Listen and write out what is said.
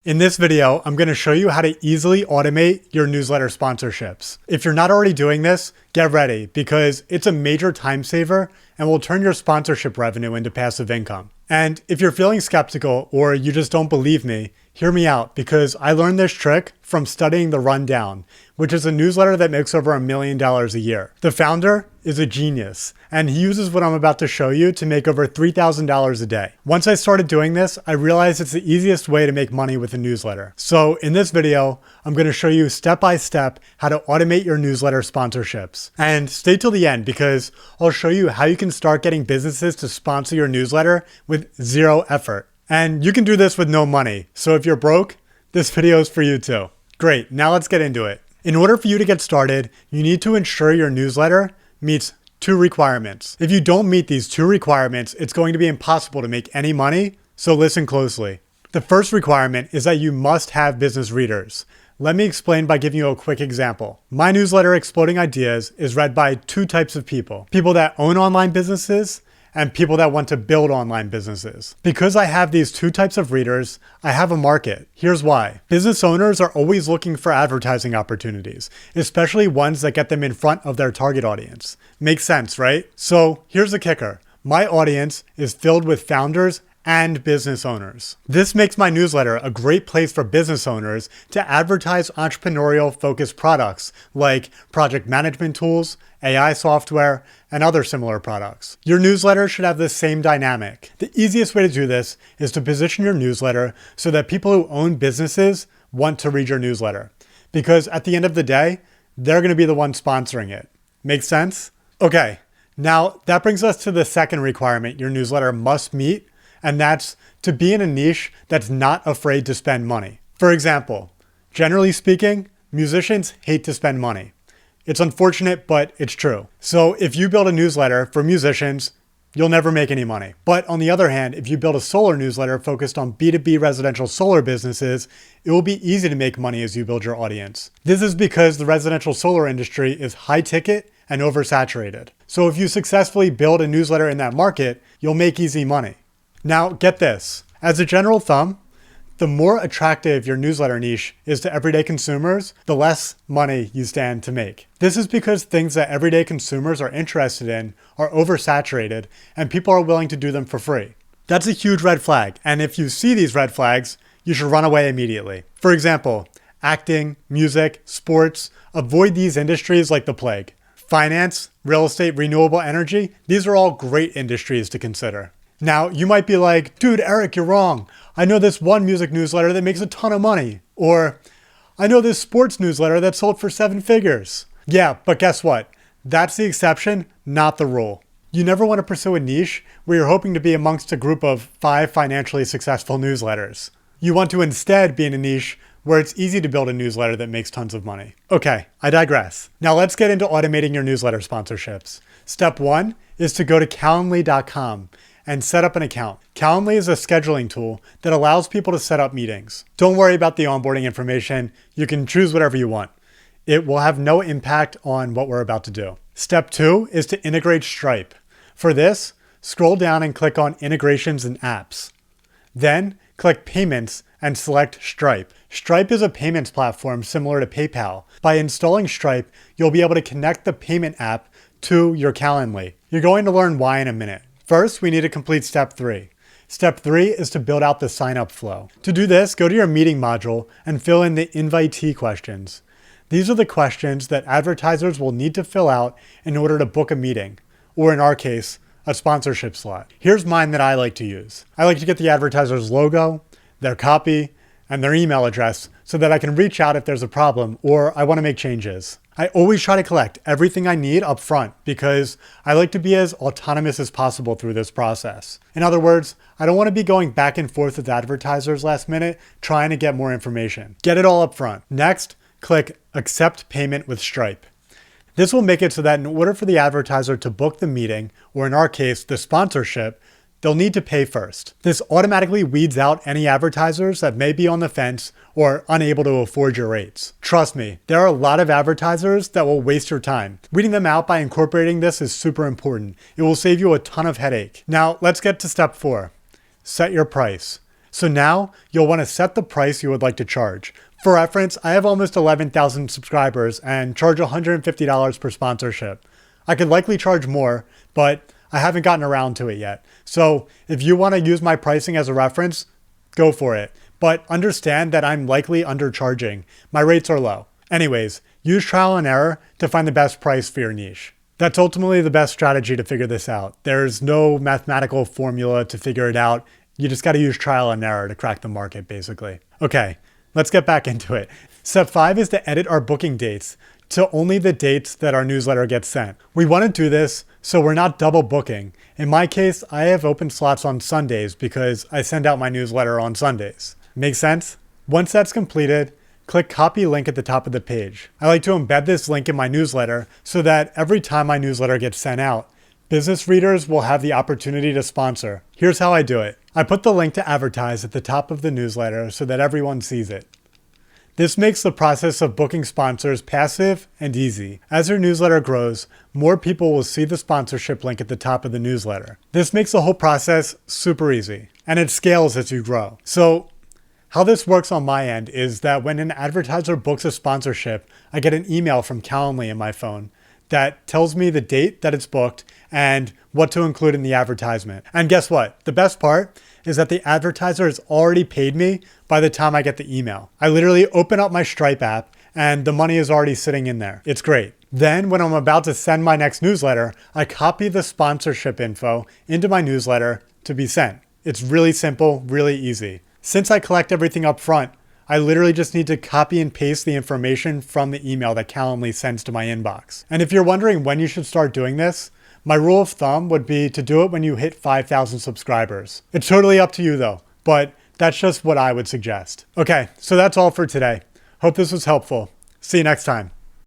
In this video, I'm going to show you how to easily automate your newsletter sponsorships. If you're not already doing this, get ready because it's a major time saver and will turn your sponsorship revenue into passive income. And if you're feeling skeptical or you just don't believe me, hear me out because I learned this trick from studying The Rundown, which is a newsletter that makes over $1 million a year. The founder is a genius, and he uses what I'm about to show you to make over $3,000 a day. Once I started doing this, I realized it's the easiest way to make money with a newsletter. So in this video, I'm going to show you step by step how to automate your newsletter sponsorships. And stay till the end because I'll show you how you can start getting businesses to sponsor your newsletter with zero effort. And you can do this with no money. So if you're broke, this video is for you too. Great, now let's get into it. In order for you to get started, you need to ensure your newsletter meets two requirements. If you don't meet these two requirements, it's going to be impossible to make any money, so listen closely. The first requirement is that you must have business readers. Let me explain by giving you a quick example. My newsletter, Exploding Ideas, is read by two types of people. People that own online businesses and people that want to build online businesses. Because I have these two types of readers, I have a market. Here's why. Business owners are always looking for advertising opportunities, especially ones that get them in front of their target audience. Makes sense, right? So here's the kicker. My audience is filled with founders and business owners. This makes my newsletter a great place for business owners to advertise entrepreneurial focused products like project management tools, AI software, and other similar products. Your newsletter should have the same dynamic. The easiest way to do this is to position your newsletter so that people who own businesses want to read your newsletter. Because at the end of the day, they're going to be the ones sponsoring it. Make sense? Okay, now that brings us to the second requirement your newsletter must meet, and that's to be in a niche that's not afraid to spend money. For example, generally speaking, musicians hate to spend money. It's unfortunate, but it's true. So if you build a newsletter for musicians, you'll never make any money. But on the other hand, if you build a solar newsletter focused on B2B residential solar businesses, it will be easy to make money as you build your audience. This is because the residential solar industry is high ticket and oversaturated. So if you successfully build a newsletter in that market, you'll make easy money. Now, get this. As a general thumb, the more attractive your newsletter niche is to everyday consumers, the less money you stand to make. This is because things that everyday consumers are interested in are oversaturated and people are willing to do them for free. That's a huge red flag. And if you see these red flags, you should run away immediately. For example, acting, music, sports, avoid these industries like the plague. Finance, real estate, renewable energy, these are all great industries to consider. Now, you might be like, dude, Eric, you're wrong. I know this one music newsletter that makes a ton of money. Or, I know this sports newsletter that sold for 7 figures. Yeah, but guess what? That's the exception, not the rule. You never want to pursue a niche where you're hoping to be amongst a group of 5 financially successful newsletters. You want to instead be in a niche where it's easy to build a newsletter that makes tons of money. Okay, I digress. Now let's get into automating your newsletter sponsorships. Step 1 is to go to Calendly.com and set up an account. Calendly is a scheduling tool that allows people to set up meetings. Don't worry about the onboarding information. You can choose whatever you want. It will have no impact on what we're about to do. Step 2 is to integrate Stripe. For this, scroll down and click on Integrations and Apps. Then click Payments and select Stripe. Stripe is a payments platform similar to PayPal. By installing Stripe, you'll be able to connect the payment app to your Calendly. You're going to learn why in a minute. First, we need to complete step 3. Step 3 is to build out the sign-up flow. To do this, go to your meeting module and fill in the invitee questions. These are the questions that advertisers will need to fill out in order to book a meeting, or in our case, a sponsorship slot. Here's mine that I like to use. I like to get the advertiser's logo, their copy, and their email address so that I can reach out if there's a problem or I want to make changes. I always try to collect everything I need up front because I like to be as autonomous as possible through this process. In other words, I don't want to be going back and forth with advertisers last minute trying to get more information. Get it all up front. Next, click Accept Payment with Stripe. This will make it so that in order for the advertiser to book the meeting, or in our case, the sponsorship, they'll need to pay first. This automatically weeds out any advertisers that may be on the fence or unable to afford your rates. Trust me, there are a lot of advertisers that will waste your time. Weeding them out by incorporating this is super important. It will save you a ton of headache. Now let's get to step 4. Set your price. So now you'll want to set the price you would like to charge. For reference, I have almost 11,000 subscribers and charge $150 per sponsorship. I could likely charge more, but I haven't gotten around to it yet. So if you want to use my pricing as a reference, go for it. But understand that I'm likely undercharging. My rates are low. Anyways, use trial and error to find the best price for your niche. That's ultimately the best strategy to figure this out. There's no mathematical formula to figure it out. You just got to use trial and error to crack the market, basically. Okay, let's get back into it. Step 5 is to edit our booking dates to only the dates that our newsletter gets sent. We want to do this so we're not double booking. In my case, I have open slots on Sundays because I send out my newsletter on Sundays. Make sense? Once that's completed, click copy link at the top of the page. I like to embed this link in my newsletter so that every time my newsletter gets sent out, business readers will have the opportunity to sponsor. Here's how I do it. I put the link to advertise at the top of the newsletter so that everyone sees it. This makes the process of booking sponsors passive and easy. As your newsletter grows, more people will see the sponsorship link at the top of the newsletter. This makes the whole process super easy, and it scales as you grow. So how this works on my end is that when an advertiser books a sponsorship, I get an email from Calendly in my phone that tells me the date that it's booked and what to include in the advertisement. And guess what? The best part is that the advertiser has already paid me by the time I get the email. I literally open up my Stripe app and the money is already sitting in there. It's great. Then when I'm about to send my next newsletter, I copy the sponsorship info into my newsletter to be sent. It's really simple, really easy. Since I collect everything up front, I literally just need to copy and paste the information from the email that Calendly sends to my inbox. And if you're wondering when you should start doing this, my rule of thumb would be to do it when you hit 5,000 subscribers. It's totally up to you though, but that's just what I would suggest. Okay, so that's all for today. Hope this was helpful. See you next time.